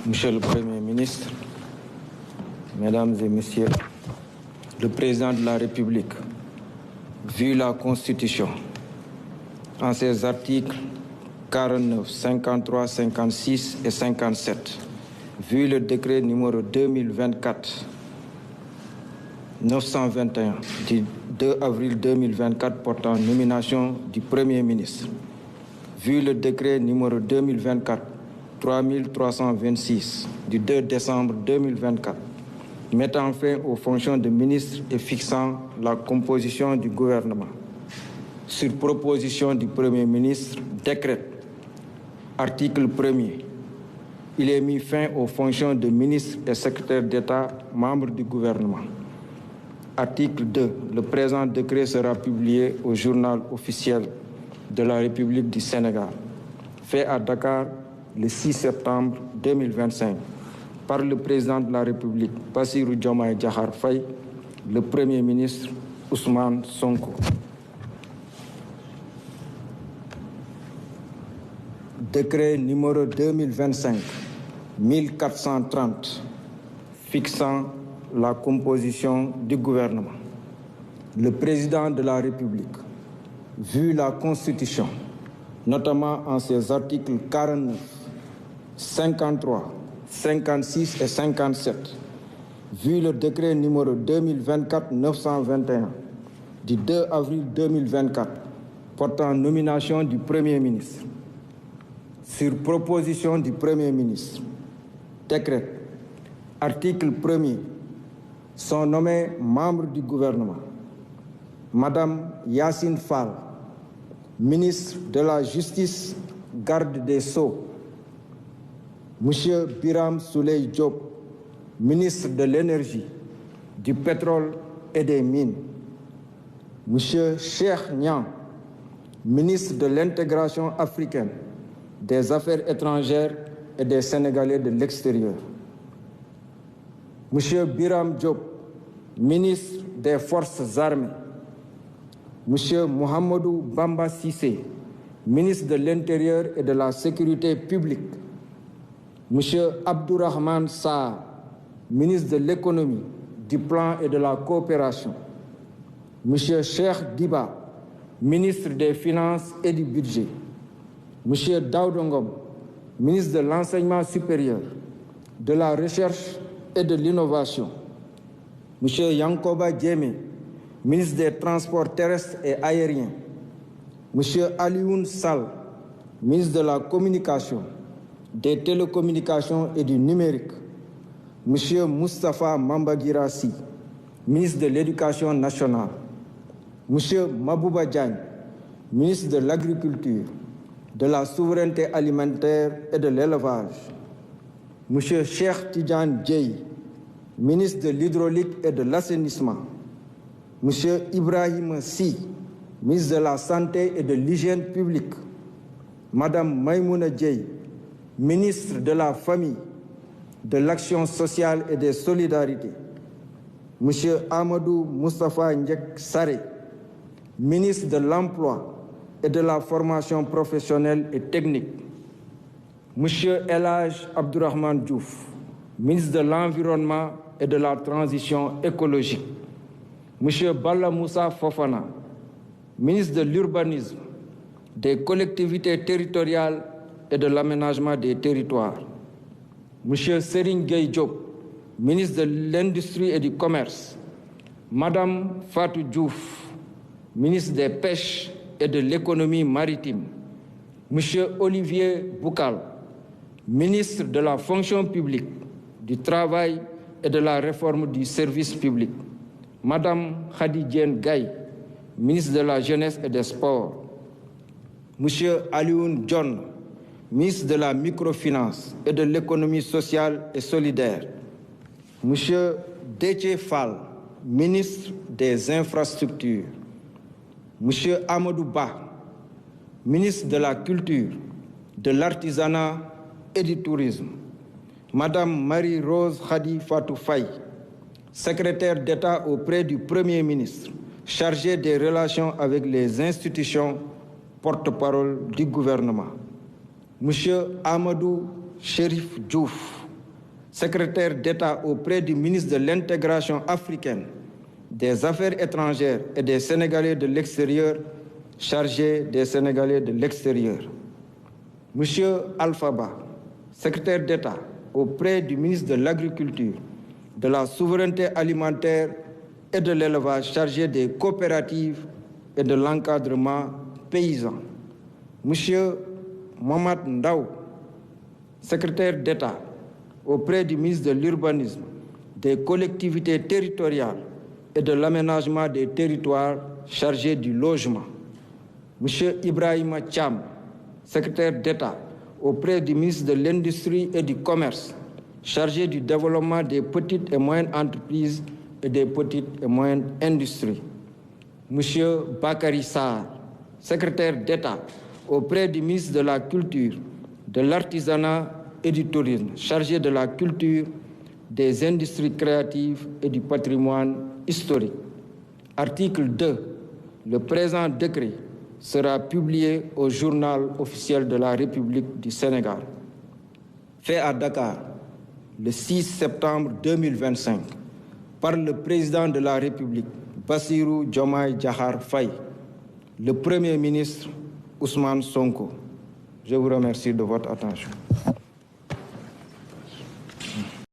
Monsieur le Premier ministre, Mesdames et Messieurs, le Président de la République, vu la Constitution, en ses articles 49, 53, 56 et 57, vu le décret numéro 2024-921 du 2 avril 2024 portant nomination du Premier ministre, vu le décret numéro 2024-3326 du 2 décembre 2024, mettant fin aux fonctions de ministre et fixant la composition du gouvernement. Sur proposition du Premier ministre, décrète, article 1er, il est mis fin aux fonctions de ministre et secrétaire d'État, membre du gouvernement. Article 2, le présent décret sera publié au journal officiel de la République du Sénégal, fait à Dakar le 6 septembre 2025, par le président de la République, Bassirou Diomaye Diakhar Faye, le Premier ministre Ousmane Sonko. Décret numéro 2025-1430 fixant la composition du gouvernement. Le président de la République, vu la Constitution, notamment en ses articles 49, 53, 56 et 57, vu le décret numéro 2024-921 du 2 avril 2024 portant nomination du Premier ministre, sur proposition du Premier ministre, décret, article 1er, sont nommés membres du gouvernement Madame Yacine Fall, ministre de la Justice, garde des Sceaux, Monsieur Biram Souleye Diop, ministre de l'Énergie, du Pétrole et des Mines, Monsieur Cheikh Niang, ministre de l'Intégration africaine, des Affaires étrangères et des Sénégalais de l'extérieur, Monsieur Biram Diop, ministre des Forces armées, Monsieur Mohamedou Bamba Cissé, ministre de l'Intérieur et de la Sécurité publique, Monsieur Abdourahmane Sarr, ministre de l'Économie, du Plan et de la Coopération, Monsieur Cheikh Diba, ministre des Finances et du Budget, Monsieur Daouda Ngom, ministre de l'Enseignement supérieur, de la Recherche et de l'Innovation, Monsieur Yankoba Diémé, ministre des Transports terrestres et aériens, Monsieur Alioune Sall, ministre de la Communication, des Télécommunications et du Numérique, Monsieur Moustapha Mambagirassi, ministre de l'Éducation nationale, Monsieur Mabouba Diagne, ministre de l'Agriculture, de la Souveraineté alimentaire et de l'Élevage, Monsieur Cheikh Tidiane Dièye, ministre de l'Hydraulique et de l'Assainissement, Monsieur Ibrahim Sy, ministre de la Santé et de l'Hygiène publique, Madame Maïmouna Dièye, ministre de la Famille, de l'Action sociale et des Solidarités, Monsieur Amadou Moustapha Ndiek Sarré, ministre de l'Emploi et de la Formation professionnelle et technique, Monsieur El Hadj Abdourahmane Diouf, ministre de l'Environnement et de la Transition écologique, Monsieur Balla Moussa Fofana, ministre de l'Urbanisme, des Collectivités territoriales et de l'Aménagement des territoires, Monsieur Serigne Gueye Diop, ministre de l'Industrie et du Commerce, Madame Fatou Diouf, ministre des Pêches et de l'Économie maritime, Monsieur Olivier Boukal, ministre de la Fonction publique, du Travail et de la Réforme du service public, Madame Khady Diène Gaye, ministre de la Jeunesse et des Sports, Monsieur Alioune Dione, ministre de la Microfinance et de l'Économie sociale et solidaire, Monsieur Déthié Fall, ministre des Infrastructures, Monsieur Amadou Ba, ministre de la Culture, de l'Artisanat et du Tourisme, Madame Marie-Rose Khady Fatou Faye, secrétaire d'État auprès du Premier ministre, chargée des relations avec les institutions, porte-parole du gouvernement, Monsieur Amadou Chérif Diouf, secrétaire d'État auprès du ministre de l'Intégration africaine, des Affaires étrangères et des Sénégalais de l'extérieur, chargé des Sénégalais de l'extérieur. Monsieur Alpha Ba, secrétaire d'État auprès du ministre de l'Agriculture, de la Souveraineté alimentaire et de l'élevage, chargé des coopératives et de l'encadrement paysan. Monsieur Mohamed Ndaw, secrétaire d'État auprès du ministre de l'Urbanisme, des collectivités territoriales et de l'aménagement des territoires, chargé du logement. Monsieur Ibrahima Thiam, secrétaire d'État auprès du ministre de l'Industrie et du Commerce, chargé du développement des petites et moyennes entreprises et des petites et moyennes industries. Monsieur Bakary Sarr, secrétaire d'État auprès du ministre de la Culture, de l'Artisanat et du Tourisme, chargé de la culture, des industries créatives et du patrimoine historique. Article 2. Le présent décret sera publié au journal officiel de la République du Sénégal. Fait à Dakar le 6 septembre 2025 par le président de la République, Bassirou Diomaye Diakhar Faye, le Premier ministre Ousmane Sonko. Je vous remercie de votre attention.